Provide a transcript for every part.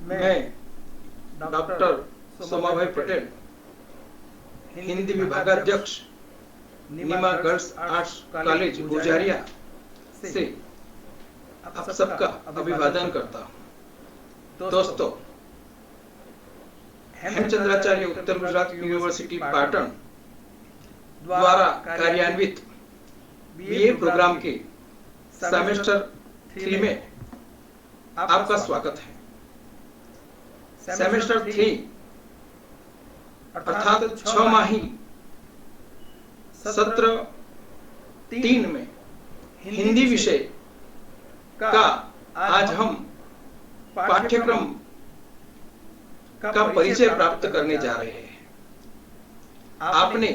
मैं डॉक्टर सोमाभाई पटेल, हिंदी विभागाध्यक्ष, नीमा girls arts college गुजारिया से आप सबका अभिवादन करता हूँ। दोस्तों, हेमचंद्राचार्य उत्तर गुजरात यूनिवर्सिटी पाटन द्वारा कार्यान्वित बीए प्रोग्राम के सेमेस्टर 3 में आपका स्वागत है। सेमेस्टर 3 अर्थात 6 माही सत्र 3 में हिंदी विषय का आज हम पाठ्यक्रम का परिचय प्राप्त करने जा रहे हैं। आपने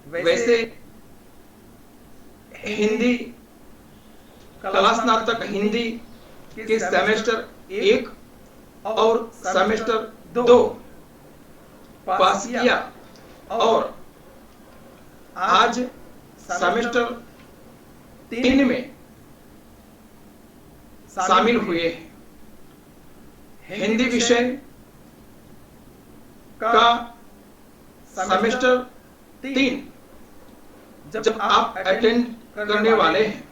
वैसे हिंदी कला स्नातक हिंदी के सेमेस्टर 1 और सेमेस्टर 2 पास किया और आज सेमेस्टर 3 में शामिल हुए हैं। हिंदी विषय का सेमेस्टर 3 जब आप अटेंड करने वाले हैं,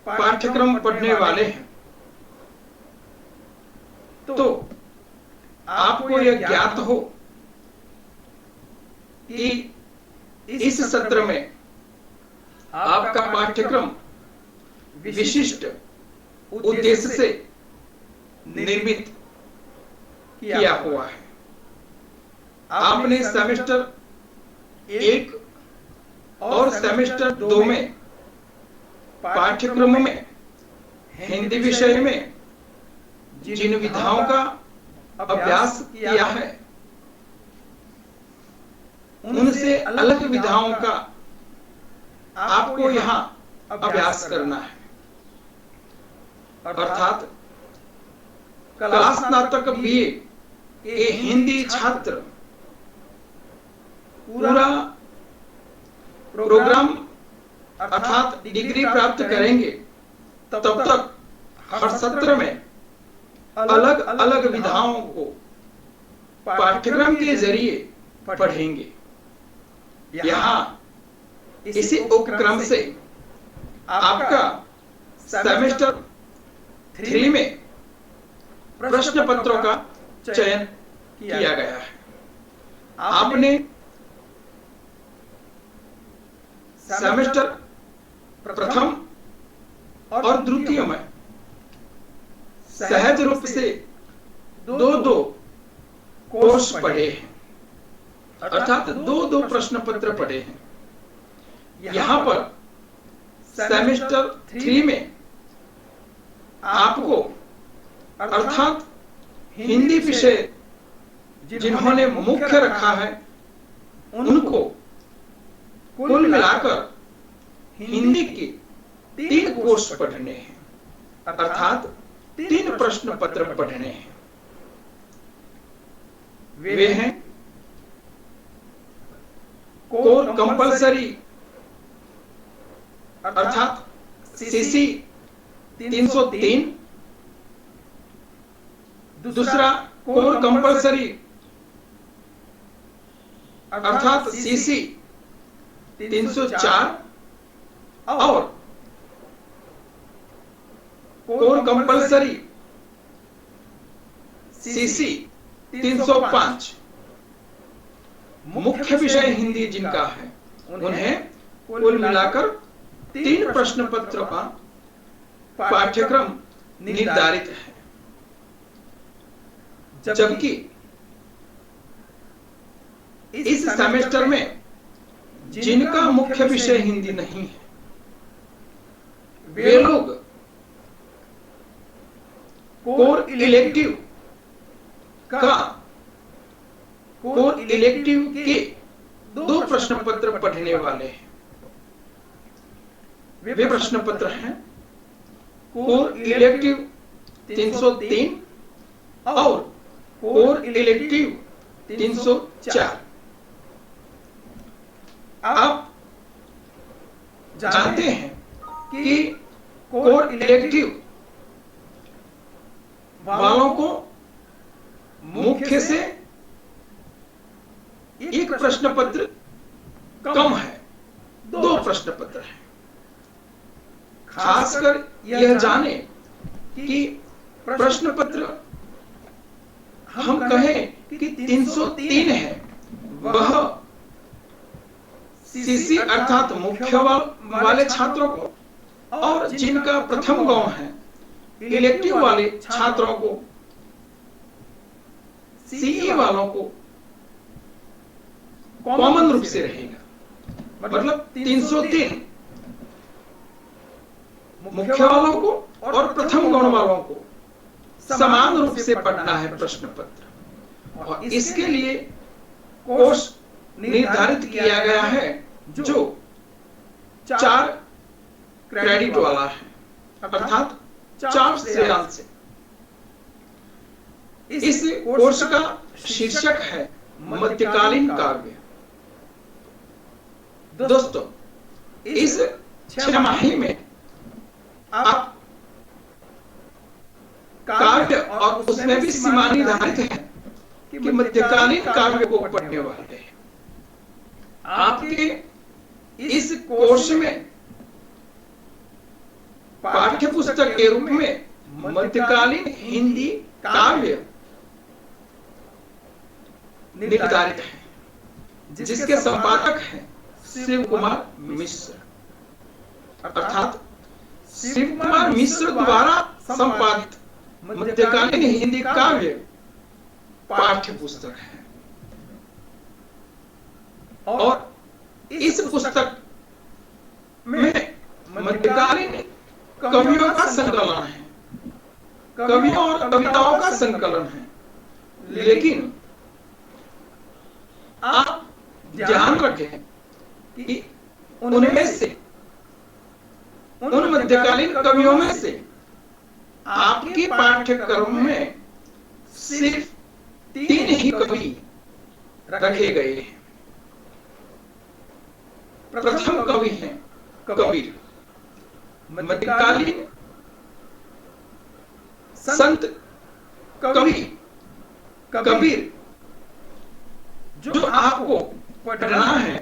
पाठ्यक्रम पढ़ने वाले हैं, तो आपको यह ज्ञात हो कि इस सत्र में आपका पाठ्यक्रम विशिष्ट उद्देश्य से निर्मित किया हुआ है। आपने सेमेस्टर 1 और सेमेस्टर 2 में पाठ्यक्रम में हिंदी विषय में जिन विधाओं का अभ्यास किया है, उनसे अलग विधाओं का आपको यहां अभ्यास करना है। अर्थात कला स्नातक बीए के हिंदी छात्र पूरा प्रोग्राम अर्थात डिग्री प्राप्त करेंगे, तब तक हर सत्र में अलग अलग विधाओं को पाठ्यक्रम के जरिए पढ़ेंगे। यहाँ इसी उपक्रम से आपका सेमेस्टर 3 में प्रश्न पत्रों का चयन किया गया है। आपने सेमेस्टर प्रथम और द्वितीय में सहज रूप से दो कोर्स पढ़े हैं, अर्थात दो प्रश्न पत्र पढ़े हैं। यहां पर सेमेस्टर 3 में आपको अर्थात हिंदी विषय जिन्होंने मुख्य रखा है, उनको कुल मिलाकर हिंदी के 3 कोर्स पढ़ने हैं, अर्थात 3 प्रश्न पत्र पढ़ने हैं। वे हैं कोर कंपलसरी अर्थात सीसी 303, दूसरा कोर कंपलसरी अर्थात सीसी 304 और कोर कंपलसरी सीसी 305। मुख्य विषय हिंदी जिनका है, उन्हें कुल मिलाकर 3 प्रश्न पत्र का पाठ्यक्रम निर्धारित है। जबकि इस सेमेस्टर में जिनका मुख्य विषय हिंदी नहीं है, वे लोग कोर इलेक्टिव के 2 प्रश्न पत्र पढ़ने वाले हैं। वे प्रश्न पत्र हैं कोर इलेक्टिव 303 और कोर इलेक्टिव 304। आप जानते हैं कि कोर इलेक्टिव वालों को मुख्य से एक प्रश्न पत्र कम है, 2 प्रश्न पत्र है। खासकर यह जाने कि प्रश्न पत्र हम कहें कि 303 है, वह सीसी अर्थात मुख्य वाले छात्रों को और जिनका प्रथम गौण है इलेक्टिव वाले छात्रों को, सीई वालों को कॉमन रूप से रहेगा। मतलब 303 मुख्य वालों को और प्रथम गौण वालों को समान रूप से पढ़ना है प्रश्न पत्र, और इसके लिए कोर्स निर्धारित किया गया है जो 4 क्रेडिट वाला है, अर्थात 4 श्रेयांश से। इस कोर्स का शीर्षक है मध्यकालीन काव्य। दोस्तों, इस 6 माही में आप काव्य और उसमें भी सीमा निर्धारित है कि मध्यकालीन काव्य को पढ़ने वाले हैं। आपके इस कोर्स में पाठ्य पुस्तक के रूप में मध्यकालीन हिंदी काव्य निर्धारित है, जिसके संपादक हैं शिव कुमार मिश्र, अर्थात शिव कुमार मिश्र द्वारा संपादित मध्यकालीन हिंदी काव्य पाठ्य पुस्तक है। और इस पुस्तक में मध्यकालीन कवियों का संकलन है, कवियों और कविताओं का संकलन है। लेकिन आप ध्यान रखें कि उनमें से, उन मध्यकालीन कवियों में से आपके पाठ्यक्रम में सिर्फ 3 ही कवि रखे गए हैं। प्रथम कवि हैं कबीर, मध्यकालीन संत कवि कबीर जो आपको पढ़ना है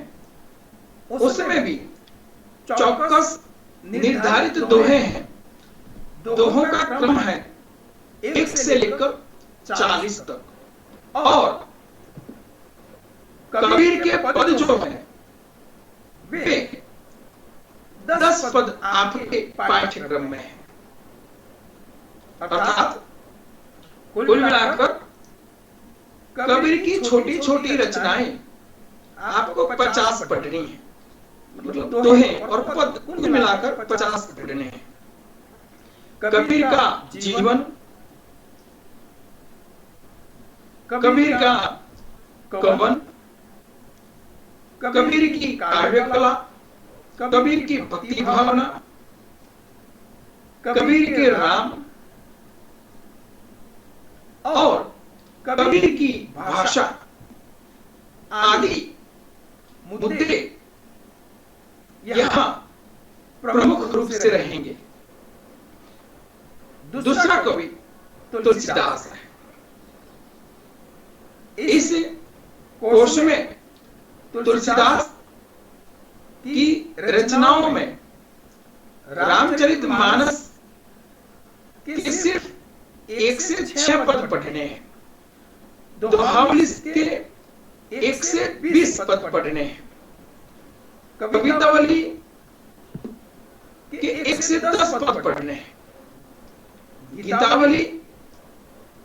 उसमें भी चौकस निर्धारित दोहे हैं। दोहों का क्रम है 1 से लेकर 40 तक, और कबीर के पद जो है वे 10 पद आपके पाठ्यक्रम में है। अर्थात कुल मिलाकर कबीर की छोटी छोटी रचनाएं आपको 50 पढ़नी है। मतलब दोहे और पद कुल मिलाकर 50 पढ़ने हैं। कबीर का जीवन, कबीर का कवन, कबीर की काव्य कला, कबीर की भक्ति भावना, कबीर के राम और कबीर की भाषा आदि मुद्दे यहां प्रमुख रूप से रहेंगे। दूसरा कवि तुलसीदास है। इस कोर्स में तुलसीदास की रचनाओं में रामचरितमानस के सिर्फ 1 से 6 पद पढ़ने हैं, दोहावली के 1 से 20 पद पढ़ने हैं, कवितावली के 1 से 10 पद पढ़ने हैं, गीतावली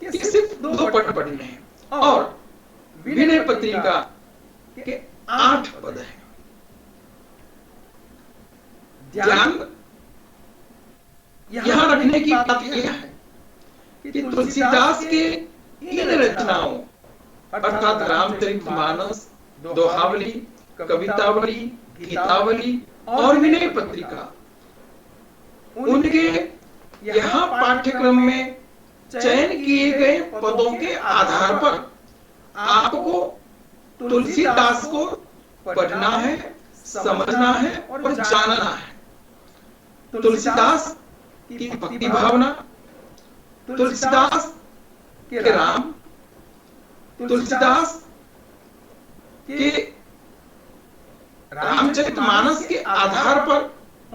के सिर्फ 2 पद पढ़ने हैं, और विनय पत्रिका के 8 पद हैं। ध्यान यहां रखने की बात यह है कि तुलसीदास के इन रचनाओं अर्थात रामचरितमानस, दोहावली, कवितावली, गीतावली और विनय पत्रिका, उनके यहां पाठ्यक्रम में चयन किए गए पदों के आधार पर आपको तुलसीदास को पढ़ना है, समझना है और जानना है। तुलसीदास की भक्ति भावना, तुलसीदास के राम, तुलसीदास के रामचरितमानस के आधार पर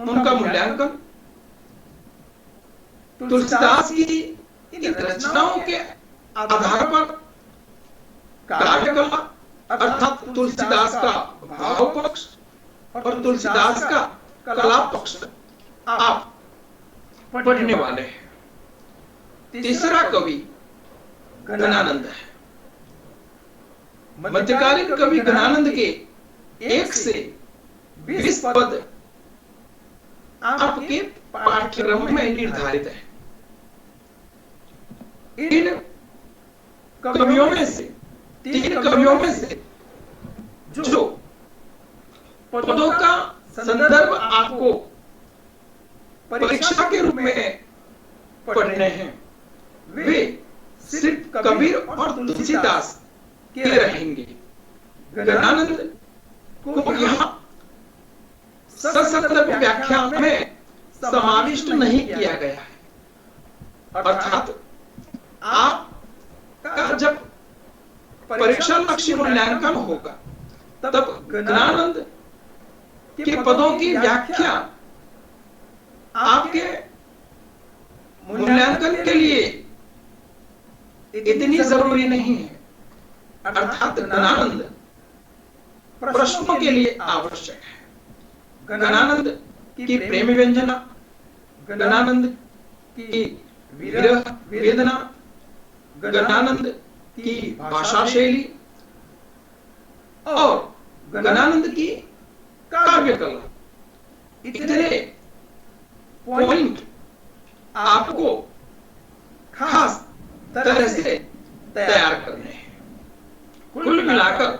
उनका मूल्यांकन, तुलसीदास की इन रचनाओं के आधार पर काव्य कला अर्थात तुलसीदास का भाव पक्ष और तुलसीदास का कला पक्ष आप पढ़ने वाले हैं। तीसरा कवि गणानंद है। मध्यकालीन कवि गणानंद के 1 से 20 पद आपके पाठ्यक्रम में निर्धारित है। इन कवियों में से 3 कवियों में से जो पदों का संदर्भ आपको परीक्षा के रूप में पढ़ने हैं, वे सिर्फ कबीर और तुलसीदास के रहेंगे। गणानंद को यहाँ सशस्त्र व्याख्या में समाविष्ट नहीं किया गया है, अर्थात आपका जब परीक्षा लक्ष्य मूल्यांकन होगा तब गणानंद के पदों की व्याख्या आपके मूल्यांकन के लिए इतनी जरूरी नहीं है, अर्थात गणानंद प्रश्नों के लिए आवश्यक है। गणानंद की प्रेम व्यंजना, गणानंद की विरह वेदना, गणानंद की भाषा शैली और गणानंद की काव्य कला, इतने पॉइंट आपको खास तरह से तैयार करने हैं। कुल मिलाकर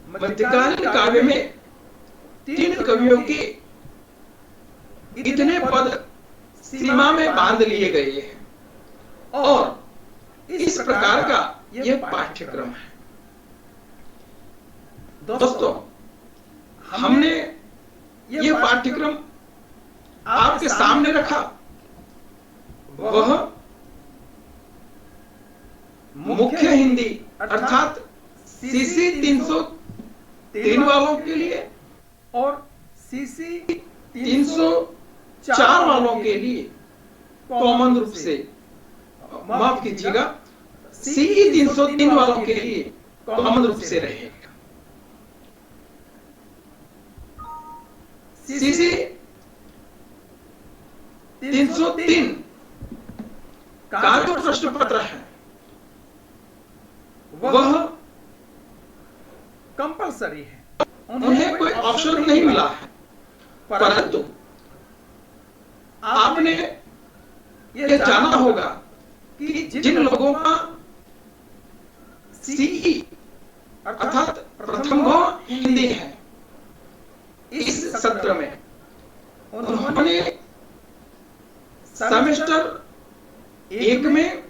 मध्यकालीन काव्य में 3 कवियों के इतने पद सीमा में बांध लिए गए हैं और इस प्रकार का यह पाठ्यक्रम है। दोस्तों, हमने यह पाठ्यक्रम आपके सामने रखा, वह मुख्य हिंदी अर्थात सीसी 303 वालों के लिए और सीसी 304 वालों के लिए कॉमन रूप से, माफ कीजिएगा, सीई 303 वालों के लिए कॉमन रूप से रहेगा। सीसी 303 का जो प्रश्न पत्र है वह कंपलसरी है, उन्हें कोई ऑप्शन नहीं मिला है, परंतु आपने यह जाना होगा कि जिन लोगों का सीई अर्थात प्रथम भाव हिंदी है, इस सत्र में उन्होंने सेमेस्टर 1 में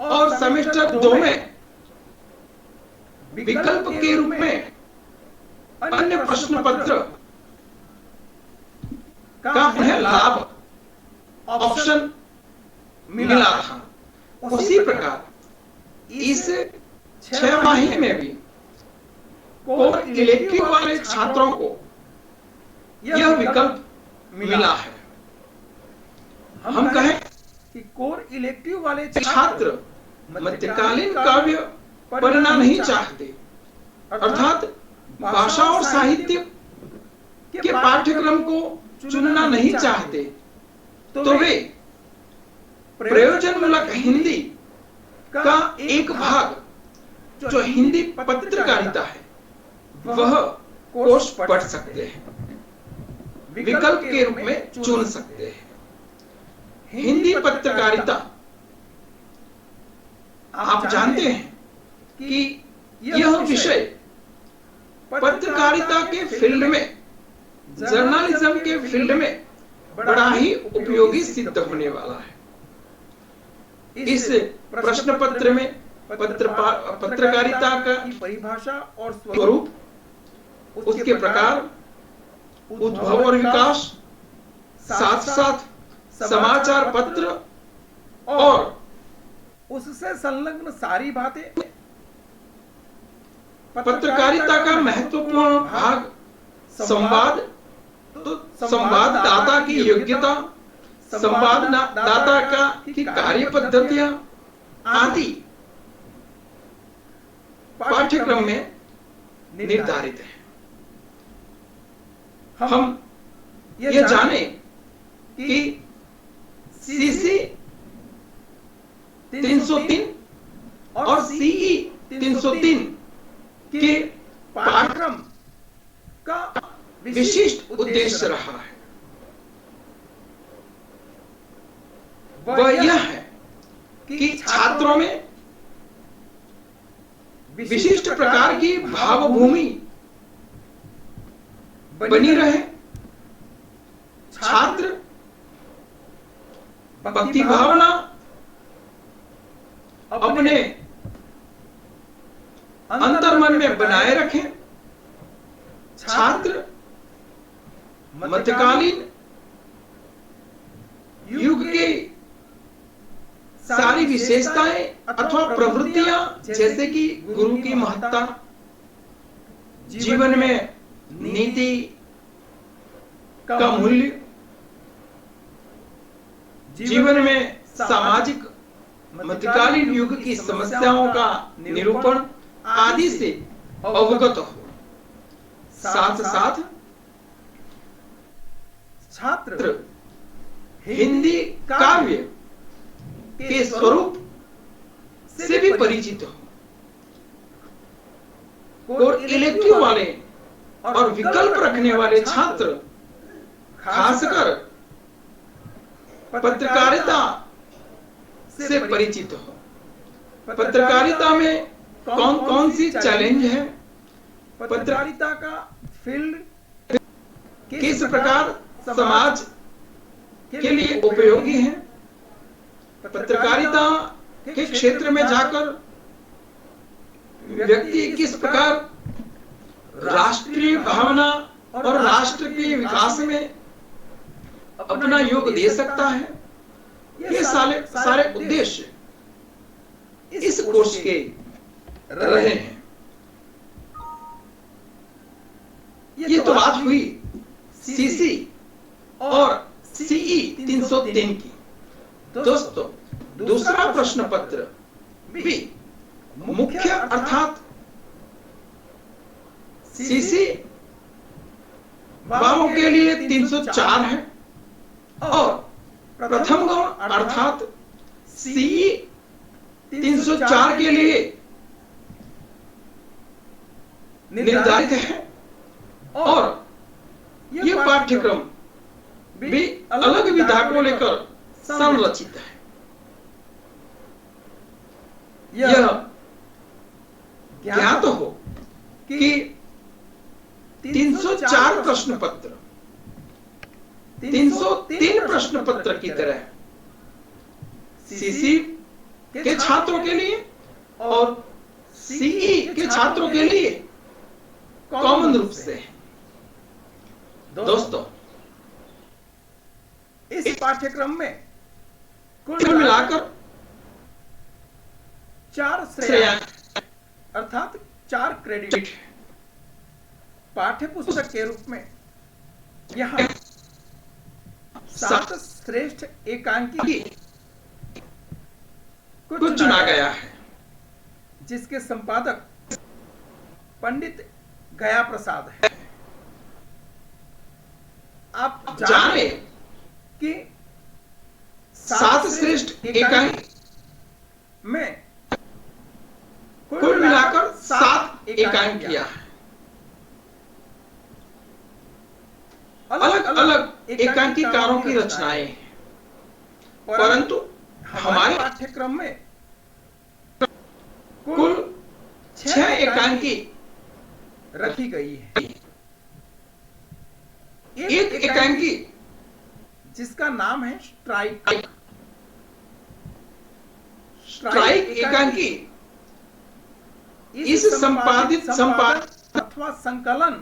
और सेमेस्टर 2 में विकल्प के रूप में अन्य प्रश्न पत्र का उन्हें लाभ ऑप्शन मिला था। उसी प्रकार इस 6 माही में भी कोर इलेक्टिव वाले छात्रों को यह विकल्प मिला है। हम कहें कि कोर इलेक्टिव वाले छात्र मध्यकालीन काव्य पढ़ना नहीं चाहते, अर्थात भाषा और साहित्य के पाठ्यक्रम को चुनना नहीं चाहते, तो वे प्रयोजनमूलक हिंदी का एक भाग जो हिंदी पत्रकारिता है वह कोर्स पढ़ सकते हैं, विकल्प के रूप में चुन सकते हैं। हिंदी पत्रकारिता, आप जानते हैं कि यह विषय पत्रकारिता के फील्ड में, जर्नलिज्म के फील्ड में बड़ा ही उपयोगी सिद्ध होने वाला है। इस प्रश्न पत्र में पत्रकारिता का परिभाषा और स्वरूप, उसके प्रकार, उद्भव और विकास, साथ साथ समाचार पत्र और उससे संलग्न सारी बातें पत्रकारिता का महत्वपूर्ण भाग संवाद, तो संवाददाता की योग्यता, संवाददाता का की कार्य पद्धतियां आदि पाठ्यक्रम में निर्धारित है। हम ये जाने कि सीसी 303 और सीई 303 के पाठ्यक्रम का विशिष्ट उद्देश्य रहा है। वह यह है कि छात्रों में विशिष्ट प्रकार की भावभूमि बनी रहे, छात्र भक्ति भावना अपने अंतर्मन में बनाए रखें, छात्र मध्यकालीन युग के सारी विशेषताएं अथवा प्रवृत्तियां जैसे कि गुरु की महत्ता, जीवन में नीति का मूल्य, जीवन में सामाजिक मध्यकालीन युग की समस्याओं का निरूपण आदि से अवगत हो। साथ साथ छात्र हिंदी काव्य के स्वरूप से भी परिचित हो। और इलेक्टिव वाले और विकल्प रखने वाले छात्र खासकर पत्रकारिता से परिचित हो। पत्रकारिता में कौन कौन सी चैलेंज है, पत्रकारिता का फील्ड किस प्रकार समाज के लिए उपयोगी है, पत्रकारिता के क्षेत्र में जाकर व्यक्ति किस प्रकार राष्ट्रीय भावना और राष्ट्र के विकास में अपना योग दे सकता है, ये सारे उद्देश्य इस कोर्स के रहे हैं। ये तो बात हुई सीसी और सीई 303 की। दोस्तों, दूसरा प्रश्न पत्र भी मुख्य अर्थात सीसी वालों के लिए 304 है और प्रथम गौण अर्थात सीई 304 के लिए निर्धारित है और यह पाठ्यक्रम भी अलग विधा को लेकर संरचित है। यह ज्ञात हो कि 304 प्रश्न पत्र 303 प्रश्न पत्र की तरह सीसी के छात्रों के लिए और सीई के छात्रों के लिए कॉमन रूप से है। दोस्तों, इस पाठ्यक्रम में कुल मिलाकर 4 श्रेयांक अर्थात 4 क्रेडिट पाठ्य पुस्तक के रूप में यहां 7 श्रेष्ठ एकांकी को चुना गया है, जिसके संपादक पंडित गया प्रसाद है। आप जाने कि 7 श्रेष्ठ एकांकी में कुल मिलाकर 7 एकांकियां हैं। अलग अलग एकांकीकारों की रचनाएं हैं, परंतु हमारे पाठ्यक्रम में कुल 6 एकांकी रखी गई है। एक एकांकी जिसका नाम है स्ट्राइक। स्ट्राइक एकांकी इस संपादित अथवा संकलन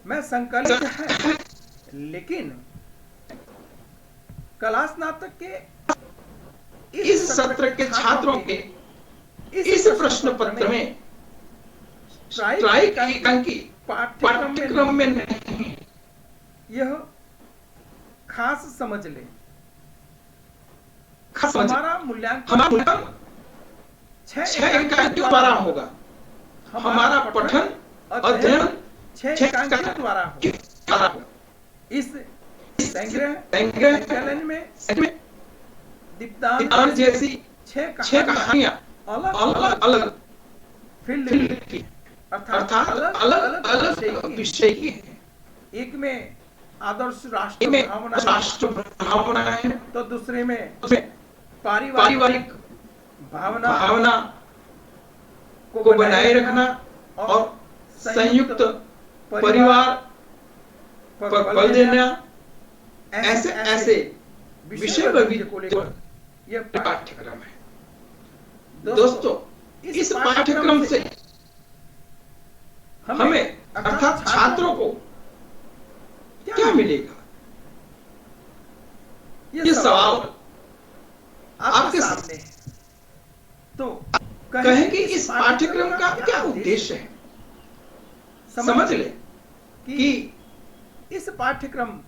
में संकलित है, लेकिन कला स्नातक के इस सत्र के छात्रों के इस प्रश्न पत्र में स्ट्राइक एकांकी पाठ्यक्रम में नहीं, यह खास समझ ले। हमारा मूल्यांकन 6 इकाइयों द्वारा होगा। हमारा पठन अध्ययन 6 इकाइयों द्वारा होगा। इस संकलन में दीप्तांत जैसी 6 कहानियां अलग अलग फील्ड की अर्थात अलग अलग विषय की है। एक में आदर्श राष्ट्र भावना है, तो दूसरे में पारिवारिक भावना को बनाए रखना और संयुक्त परिवार पर बल देना, ऐसे विषय वैविध्य को लेकर यह पाठ्यक्रम है। दोस्तों, इस पाठ्यक्रम से हमें अर्थात छात्रों को क्या मिलेगा? ये सवाल आपके सामने है। तो कहें कि इस पाठ्यक्रम का क्या उद्देश्य है? समझ ले कि इस पाठ्यक्रम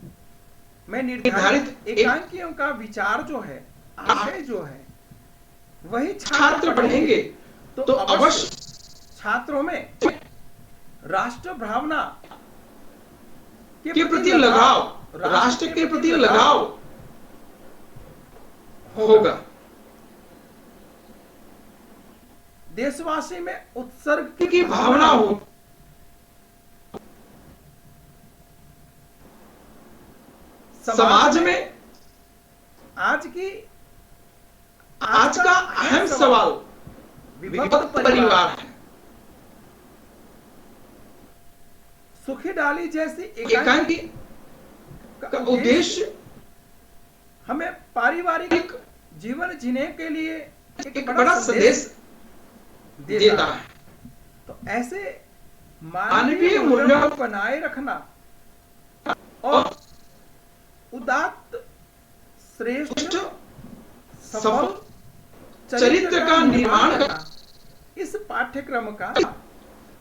में निर्धारित एकांकियों का विचार जो है, आशय जो है, वही छात्र पढ़ेंगे तो अवश्य छात्रों में राष्ट्र भावना के प्रति लगाव, राष्ट्र के प्रति लगाव होगा। देशवासी में उत्सर्ग की भावना हो। समाज में आज का अहम सवाल विभक्त परिवार है। सुखी डाली जैसी एकांकी का उद्देश्य हमें पारिवारिक जीवन जीने के लिए एक बड़ा संदेश देता है। तो ऐसे मानवीय मूल्यों को बनाए रखना और उदात्त श्रेष्ठ सफल चरित्र का निर्माण करना इस पाठ्यक्रम का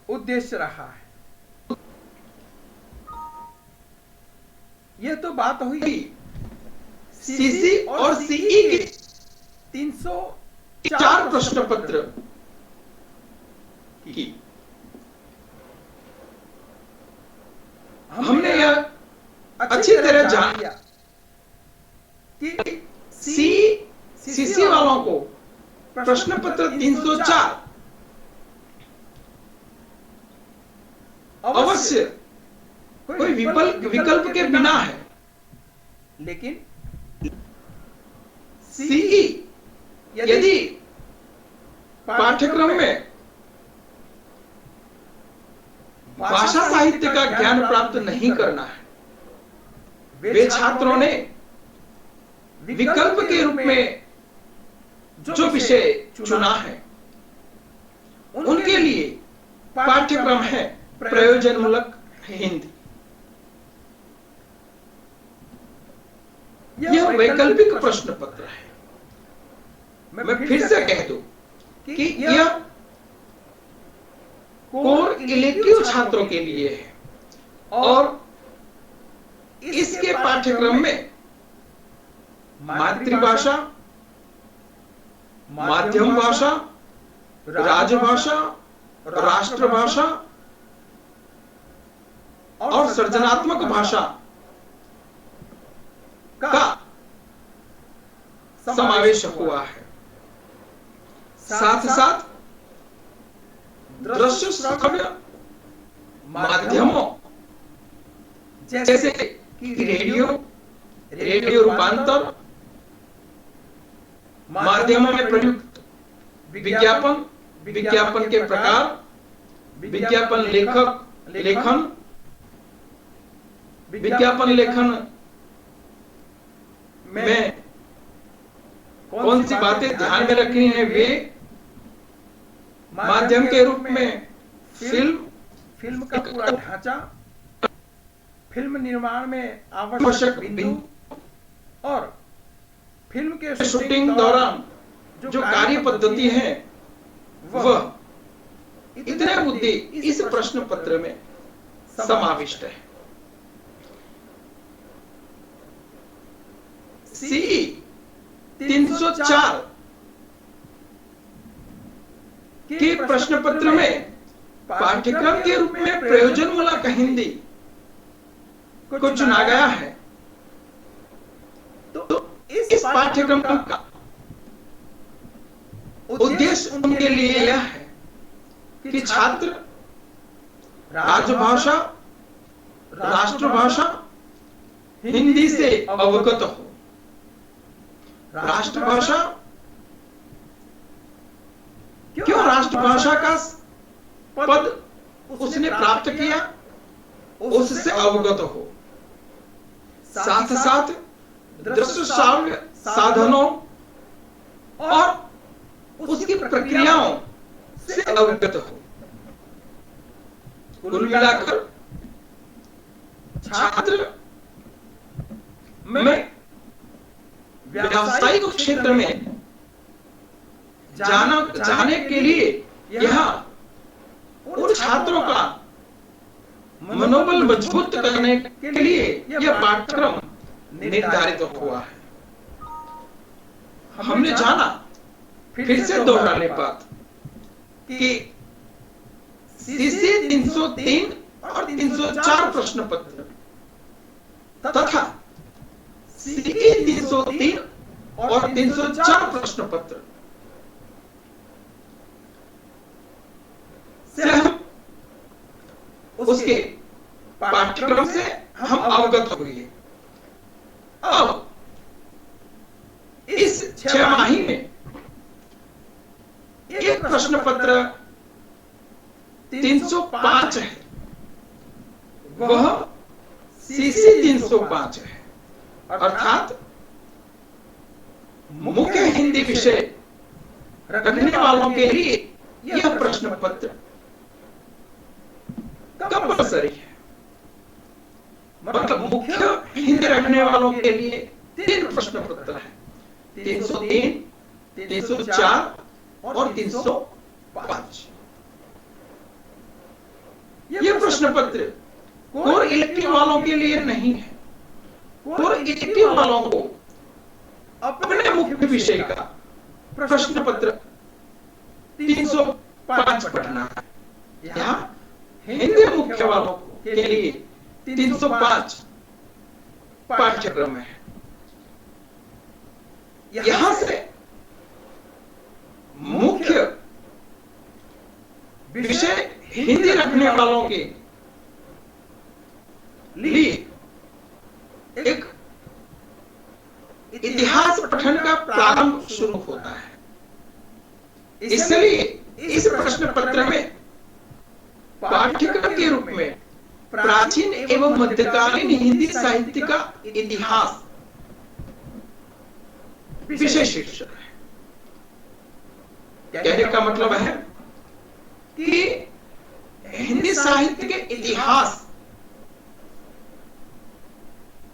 उद्देश्य रहा है। यह तो बात हुई सीसी और सीई के 304 प्रश्न पत्र की। हमने यह अच्छी तरह जान लिया कि सीसी वालों को प्रश्न पत्र 304 अवश्य कोई विकल्प के बिना है। लेकिन सीई यदि पाठ्यक्रम में भाषा साहित्य का ज्ञान प्राप्त नहीं करना है, वे छात्रों ने विकल्प के रूप में जो विषय चुना है, उनके लिए पाठ्यक्रम है प्रयोजनमूलक हिंदी। यह वैकल्पिक प्रश्न पत्र है। मैं फिर से कह दूं कि यह कोर इलेक्टिव छात्रों के लिए है और इसके पाठ्यक्रम में मातृभाषा, माध्यम भाषा, राजभाषा, राष्ट्रभाषा और सृजनात्मक भाषा का समावेश हुआ है। साथ साथ दृश्य श्रव्य माध्यमों जैसे कि रेडियो रूपांतर, माध्यमों में प्रयुक्त विज्ञापन के प्रकार, विज्ञापन लेखन में कौन सी बातें ध्यान में रखनी है, वे माध्यम के रूप में फिल्म का पूरा ढांचा, फिल्म निर्माण में आवश्यक बिंदु और फिल्म के शूटिंग दौरान जो कार्य पद्धति है वह इतने मुद्दे इस प्रश्न पत्र में समाविष्ट है। सीई 304 के प्रश्न पत्र में पाठ्यक्रम के रूप में प्रयोजनमूलक हिंदी को चुना गया है। तो इस पाठ्यक्रम का उद्देश्य उनके लिए यह है कि छात्र राजभाषा, राष्ट्रभाषा हिंदी से अवगत हो। राष्ट्रभाषा क्यों राष्ट्रभाषा का पद उसने प्राप्त किया, उससे अवगत हो। साथ साथ दृश्य श्राव्य साधनों और उसकी प्रक्रियाओं से अवगत हो। कुल मिलाकर छात्र में व्यावसायिक क्षेत्र में जाने के लिए यह उन छात्रों का मनोबल मजबूत करने के लिए यह पाठ्यक्रम निर्धारित हुआ है। हमने जाना, फिर से दोहरा ले बात, कि सीसी 303 और 304 प्रश्न पत्र तथा सीई 303 और 304 प्रश्न पत्र से हम उसके पाठ्यक्रम से हम अवगत हुए। अब इस 6 माही में एक प्रश्न पत्र 305 है, वह सीसी 305 है, अर्थात मुख्य हिंदी विषय रखने वालों के लिए यह प्रश्न पत्र कंपल्सरी है। मतलब मुख्य हिंदी रखने वालों के लिए 3 प्रश्न पत्र है, 303, 304 और 305। यह प्रश्न पत्र कोर इलेक्टिव वालों के लिए नहीं है। कोर इलेक्टिव वालों को अपने मुख्य विषय का प्रश्न पत्र 305 पढ़ना है। यहाँ हिंदी मुख्य वालों के लिए 305 पाठ्यक्रम है। यहां से मुख्य विषय हिंदी रखने वालों के लिए एक इतिहास पठन का प्रारंभ शुरू होता है। इसलिए इस प्रश्न पत्र में पाठ्यक्रम के रूप में प्राचीन एवं मध्यकालीन हिंदी साहित्य का इतिहास विषय शीर्षक है। कहने का मतलब है कि हिंदी साहित्य के इतिहास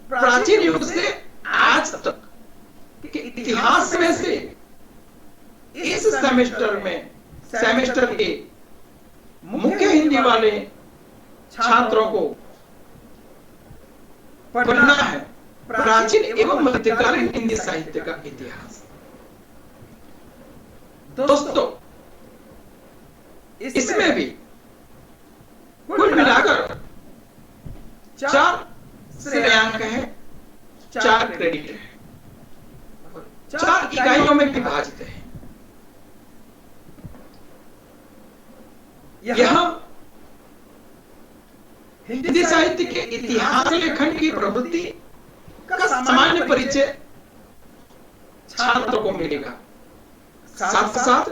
प्राचीन युग से आज तक के इतिहास में से इस सेमेस्टर के मुख्य हिंदी वाले छात्रों को पढ़ना है प्राचीन एवं मध्यकालीन हिंदी साहित्य का इतिहास। दोस्तों, इसमें भी कुल मिलाकर 4 श्रेयांक है, 4 क्रेडिट है, 4 इकाइयों में विभाजित है। यहां हिंदी साहित्य के इतिहास लेखन की प्रवृत्ति का सामान्य परिचय छात्रों को मिलेगा। साथ साथ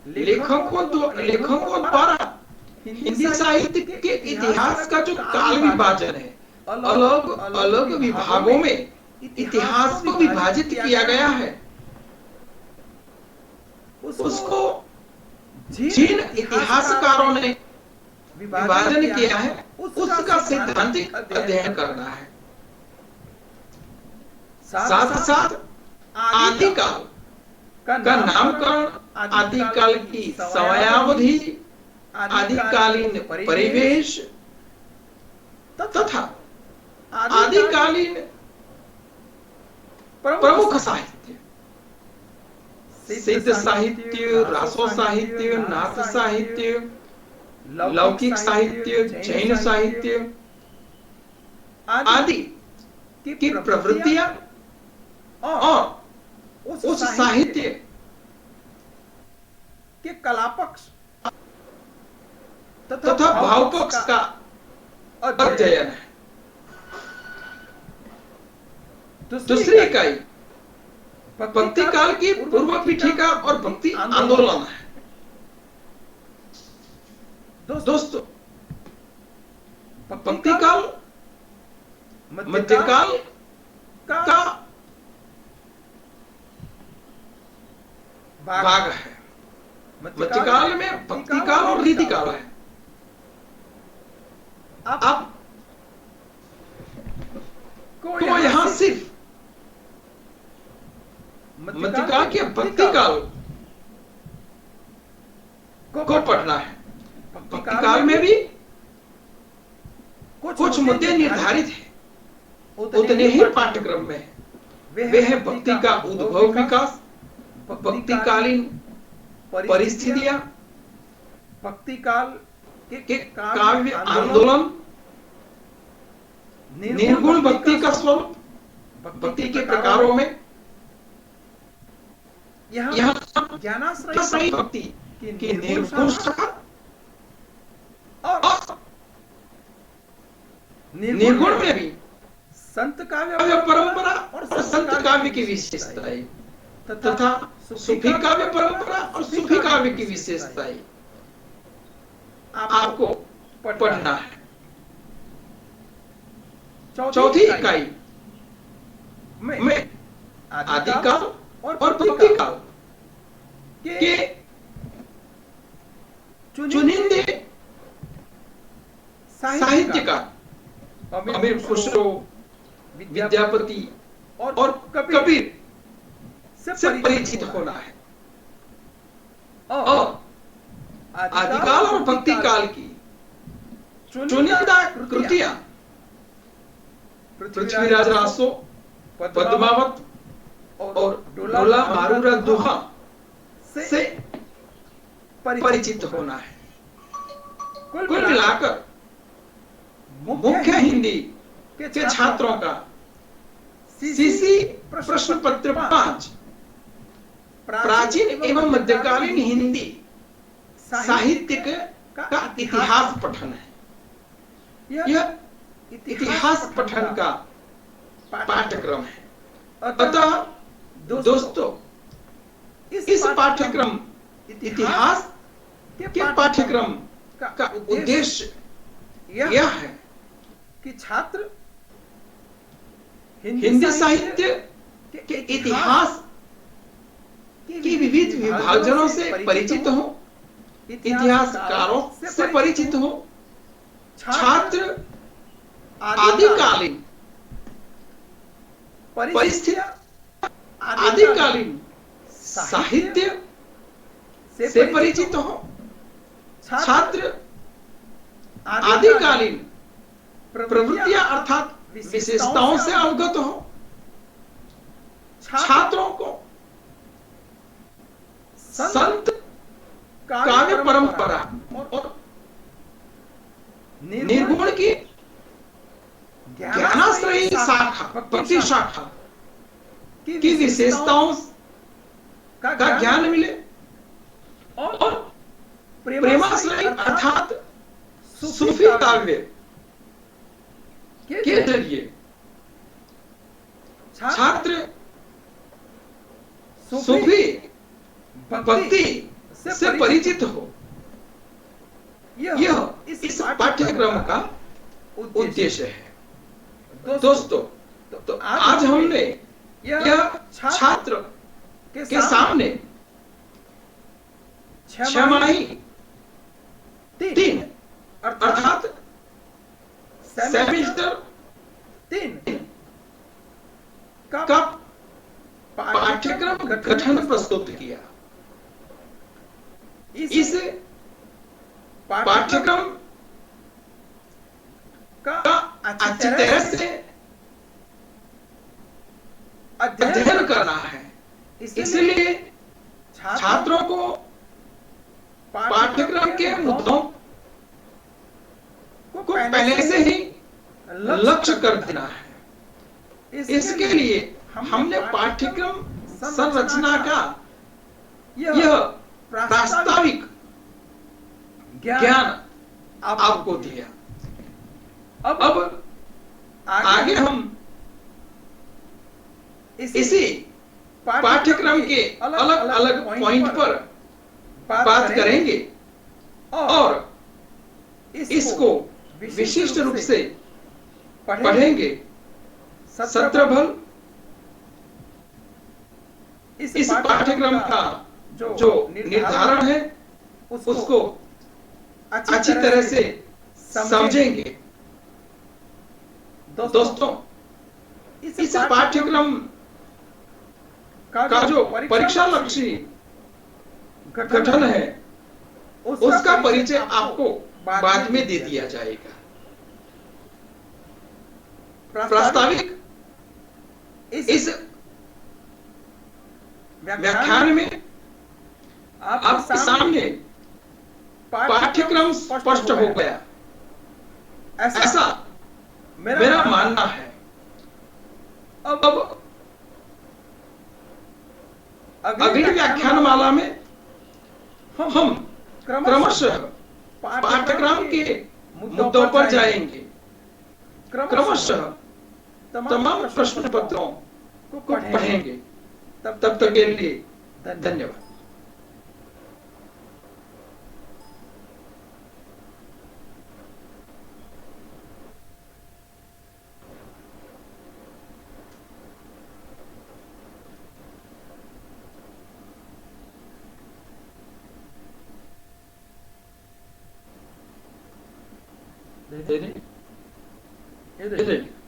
लेखकों द्वारा हिंदी साहित्य के इतिहास का जो काल विभाजन है, अलग अलग विभागों में इतिहास को विभाजित किया गया है, उसको जिन इतिहासकारों ने विभाजन किया है उसका सैद्धांतिक अध्ययन करना है। साथ साथ आदिकाल का नामकरण, आदिकाल की समयावधि, आदिकालीन परिवेश तथा आदिकालीन प्रमुख साहित्य, सिद्ध साहित्य, रासो साहित्य, नाथ साहित्य, लौकिक साहित्य, जैन साहित्य आदि की प्रवृत्तियां और उस साहित्य के कला पक्ष तथा भाव पक्ष का अध्ययन है। दूसरी इकाई भक्ति काल की पूर्व पीठिका और भक्ति आंदोलन है। दोस्तों, भक्ति काल मध्यकाल का भाग है। मध्यकाल में भक्ति काल और रीति काल है। अब को यहां सिर्फ मध्यकाल के भक्ति काल को पढ़ना है। भक्ति काल में भी कुछ मुद्दे निर्धारित हैं, उतने ही पाठ्यक्रम में वे हैं भक्ति का उद्भव विकास, भक्तिकालीन परिस्थितियां, भक्ति काल के काव्य आंदोलन, निर्गुण भक्ति का स्वरूप, भक्ति के प्रकारों में यहाँ ज्ञानाश्रयी भक्ति की निर्गुण शाखा और निर्गुण में भी संत काव्य परंपरा और संत काव्य की विशेषताएं तथा सूफी काव्य परंपरा और सूफी काव्य की विशेषताएं आपको पढ़ना है। चौथी इकाई में आदिकाल और भक्ति काल के चुनिंदे साहित्यकार अमीर खुसरो, विद्यापति और कबीर से परिचित होना है और आदिकाल और भक्ति काल की चुनिंदा कृतियां पृथ्वीराज रासो, पद्मावत और डोला मारूरा दोहा से परिचित होना है। कुल मिलाकर मुख्य हिंदी के छात्रों का सीसी प्रश्न पत्र 5 प्राचीन एवं मध्यकालीन हिंदी साहित्य का इतिहास पठन है। यह इतिहास पठन का पाठ्यक्रम है। अतः दोस्तों, इस पाठ्यक्रम इतिहास के पाठ्यक्रम का उद्देश्य यह है कि छात्र हिंदी साहित्य के इतिहास की विविध विभाजनों से परिचित हो, इतिहासकारों से परिचित हो। छात्र आदिकालीन परिस्थितियां, आदिकालीन साहित्य से परिचित हो। छात्र आदिकालीन प्रवृत्तियां अर्थात विशेषताओं से अवगत हो। छात्रों को संत काव्य परंपरा और निर्गुण की ज्ञानाश्रयी शाखा, भक्ति शाखा की विशेषताओं का ज्ञान मिले और प्रेमाश्रयी अर्थात सूफी काव्य के जरिए छात्र सूफी भक्ति से परिचित हो। यह इस पाठ्यक्रम का उद्देश्य है। दोस्तों, तो आज हमने यह छात्र के सामने छमाही 3 अर्थात सेमेस्टर 3 का पाठ्यक्रम गठन प्रस्तुत किया। इस पाठ्यक्रम का अच्छी तरह से अध्ययन करना है। इसलिए छात्रों को पाठ्यक्रम के मुद्दों को पहले से ही लक्ष्य कर देना है। इसके लिए हमने पाठ्यक्रम संरचना का यह प्रास्ताविक ज्ञान आपको दिया। अब आगे हम इसी पाठ्यक्रम के अलग अलग पॉइंट पर बात करेंगे और इसको विशिष्ट रूप से पढ़ेंगे। सत्र भर इस पाठ्यक्रम का जो निर्धारण है उसको अच्छी तरह से समझेंगे। दोस्तों, इस पाठ्यक्रम का जो परीक्षा लक्ष्य गठन है उसका परिचय आपको बाद में दे दिया जाएगा। प्रास्ताविक इस व्याख्यान में आपके सामने पाठ्यक्रम स्पष्ट हो गया, ऐसा मेरा मानना है। अब अगली व्याख्यानमाला में हम क्रमशः पाठ्यक्रम के मुद्दों पर जाएंगे, क्रमशः तमाम प्रश्न पत्रों को पढ़ेंगे। तब तक के लिए धन्यवाद। इधर